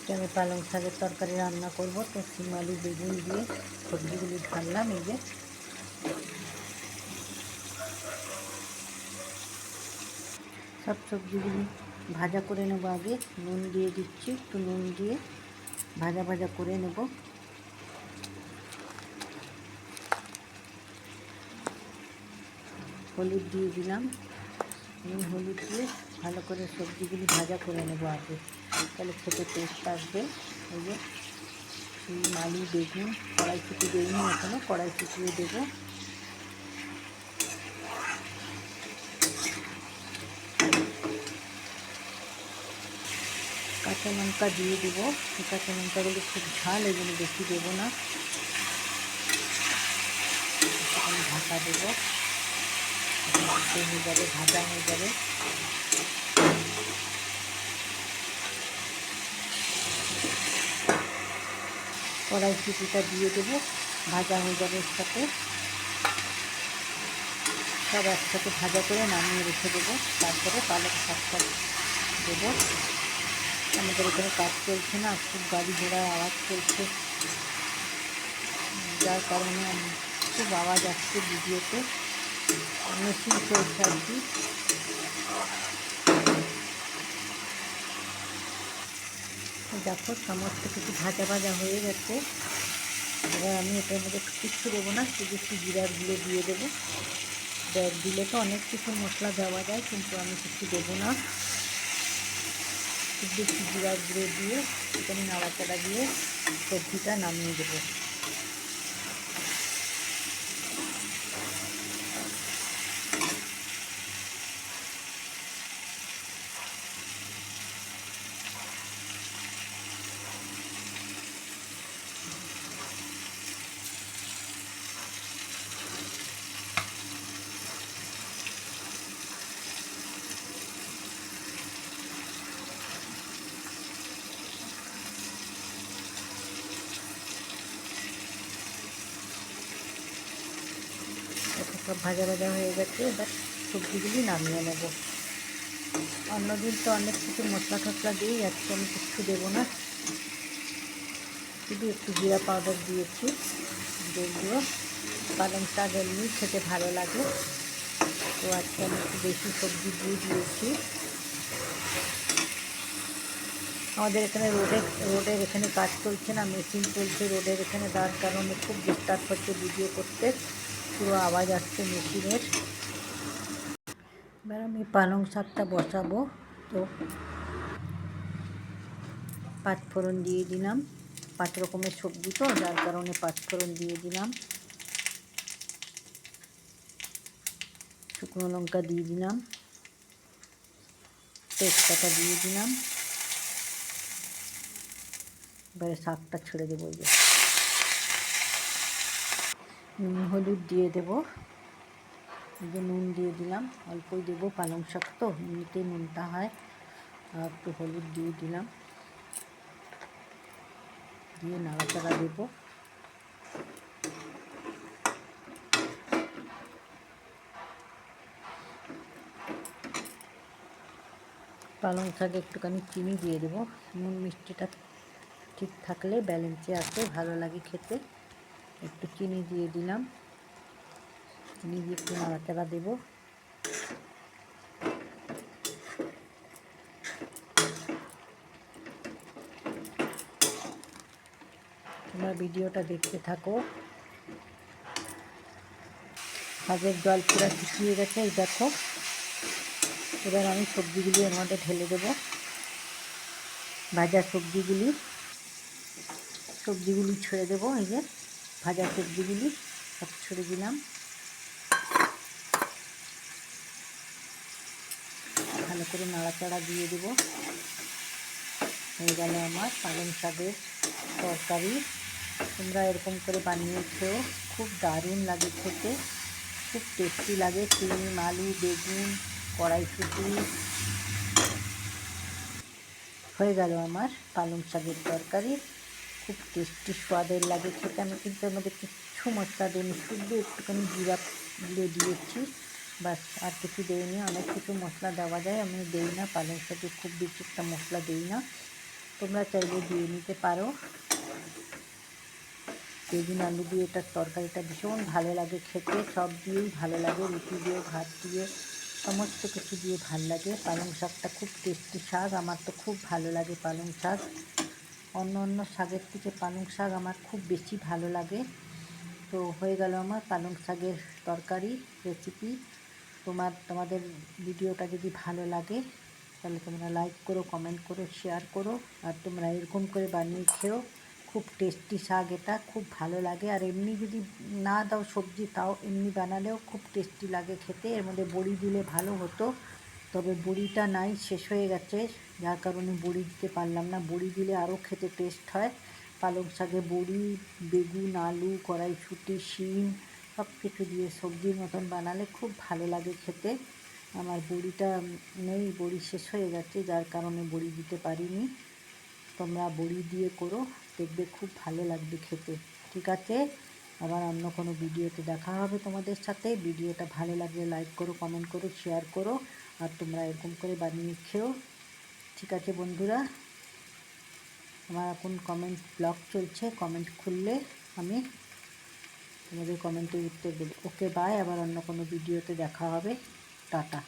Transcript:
আজকে আমি পালং শাকের তরকারি রান্না করব। তো শিম আলু বেগুন দিয়ে সবজিগুলি ঢাললাম। এই যে সব সবজিগুলি ভাজা করে নেব। আগে নুন দিয়ে দিচ্ছি, একটু নুন দিয়ে ভাজা ভাজা করে নেব। হলুদ দিয়ে দিলাম, নুন হলুদ দিয়ে ভালো করে সবজিগুলি ভাজা করে নেব আগে, তাহলে খেতে টেস্ট আসবে। এই যে শিম আলু বেগুন কড়াইশুঁটি দিইনি এখনও, কড়াইশুঁটিও দেবো। কাঁচা লঙ্কা দিয়ে দেবো। কাঁচা লঙ্কাগুলো খুব ঝাল, এগুলো বেশি দেবো না, একটুখানি ঢাকা দেবো, হয়ে যাবে, ভাজা হয়ে যাবে। কড়াইশুঁটিটা দিয়ে দেবো, ভাজা হয়ে যাবে এর সাথে। সব একসাথে ভাজা করে নামিয়ে রেখে দেবো। তারপরে পালং শাকটা দেবো। আমাদের এখানে কাজ চলছে না, খুব গাড়ি ঘোড়ার আওয়াজ চলছে, যার কারণে খুব আওয়াজ আসছে ভিডিওতে। মেশিন চলছে আর কি। দেখো সমস্ত কিছু ভাজা ভাজা হয়ে গেছে। এবার আমি এটার মধ্যে কিচ্ছু দেবো না, শুধু একটু জিরার গুঁড়ো দিয়ে দেবো। দিলে তো অনেক কিছু মশলা দেওয়া যায়, কিন্তু আমি কিছু দেবো না, শুধু একটু জিরার গুঁড়ো দিয়ে একটুখানি নাড়াচাড়া দিয়ে সবজিটা নামিয়ে দেবো। সব ভাজা ভাজা হয়ে গেছে, এবার সবজিগুলি নামিয়ে নেব। অন্যদিন তো অনেক কিছু মশলা টশলা দিয়েই যাচ্ছে, আমি কিচ্ছু দেবো না, শুধু একটু জিরা পাউডার দিয়েছি। যেগুলো পালং শাক এমনি খেতে ভালো লাগে, তো আজকে আমি একটু বেশি সবজি দিয়ে দিয়েছি। আমাদের এখানে রোডের এখানে কাজ চলছে না, মেশিন চলছে রোডের এখানে, তার কারণে খুব ডিস্টার্ব হচ্ছে ভিডিও করতে, পুরো আওয়াজ আসছে মেশিনের। এবার আমি পালং শাকটা বসাবো। তো 5 ফোড়ন দিয়ে দিলাম, 5 রকমের সবজি তো যার কারণে 5 ফোড়ন দিয়ে দিলাম। শুকনো লঙ্কা দিয়ে দিলাম, তেজপাতা দিয়ে দিলাম। এবারে শাকটা ছেড়ে দেবো। যে নুন হলুদ দিয়ে দেবো, এই যে নুন দিয়ে দিলাম, অল্পই দেবো, পালং শাক তো এমনিতেই নুনটা হয়। আর একটু হলুদ দিয়ে দিলাম, দিয়ে নাড়াচাড়া দেবো। পালং শাকে একটুখানি চিনি দিয়ে দেবো, নুন মিষ্টিটা ঠিক থাকলে ব্যালেন্সে আসে, ভালো লাগে খেতে। একটু চিনি দিয়ে দিলাম, চিনি দিয়ে একটু নাড়াচাড়া দেবো। তোমরা ভিডিওটা দেখতে থাকো। শাকের জল পুরো শুকিয়ে গেছে, এই দেখো। এবার আমি সবজিগুলি এর মধ্যে ঢেলে দেবো, ভাজা সবজিগুলি ছেড়ে দেবো। এই যে ভাজা সবজিগুলি সব ছেড়ে দিলাম, ভালো করে নাড়াচাড়া দিয়ে দেবো। হয়ে গেল আমার পালং শাকের তরকারি। তোমরা এরকম করে বানিয়ে খেও, খুব দারুণ লাগে খেতে, খুব টেস্টি লাগে। শিম আলু বেগুন কড়াইশুঁটি, হয়ে গেল আমার পালং শাকের তরকারি। খুব টেস্টি স্বাদের লাগে খেতে। আমি কিন্তু এর মধ্যে কিচ্ছু মশলা দিইনি, শুধু একটুখানি জিরা গুঁড়ো দিয়েছি, বাস, আর কিছু দিইনি। অনেক কিছু মশলা দেওয়া যায়, আমি দিই না, পালং শাকে খুব বেশি একটা মশলা দিই না। তোমরা চাইলে দিয়ে নিতে পারো। বেগুন আলু দিয়ে এটার তরকারিটা ভীষণ ভালো লাগে খেতে, সব দিয়েই ভালো লাগে, রুটি দিয়ে, ভাত দিয়ে, সমস্ত কিছু দিয়ে ভাল লাগে। পালং শাকটা খুব টেস্টি শাক, আমার তো খুব ভালো লাগে পালং শাক। অন্য শাকের থেকে পালং শাক আমার খুব বেশি ভালো লাগে। তো হয়ে গেল আমার পালং শাকের তরকারি রেসিপি। তোমাদের ভিডিওটা যদি ভালো লাগে তাহলে তোমরা লাইক করো, কমেন্ট করো, শেয়ার করো। আর তোমরা এরকম করে বানিয়ে খেও, খুব টেস্টি শাক, এটা খুব ভালো লাগে। আর এমনি যদি না দাও সবজি, তাও এমনি বানালেও খুব টেস্টি লাগে খেতে। এর মধ্যে বড়ি দিলে ভালো হতো, তবে বড়িটা নাই, শেষ হয়ে গেছে, যার কারণে বড়ি দিতে পারলাম না। বড়ি দিলে আরও খেতে টেস্ট হয়। পালং শাকে বড়ি, বেগুন, আলু, কড়াইশুঁটি, শিম সব কিছু দিয়ে সবজির মতন বানালে খুব ভালো লাগে খেতে। আমার বড়িটা নেই, বড়ি শেষ হয়ে গেছে, যার কারণে বড়ি দিতে পারিনি। তোমরা বড়ি দিয়ে করো, দেখবে খুব ভালো লাগবে খেতে। ঠিক আছে, আবার অন্য কোনো ভিডিওতে দেখা হবে তোমাদের সাথে। ভিডিওটা ভালো লাগলে লাইক করো, কমেন্ট করো, শেয়ার করো। আর তোমরা এরকম করে বানিয়ে খেও। ঠিক আছে বন্ধুরা, আমার এখন কমেন্ট ব্লক চলছে, কমেন্ট খুললে আমি তোমাদের কমেন্টের উত্তর দেবো। ওকে বাই, আবার অন্য কোনো ভিডিওতে দেখা হবে। টাটা।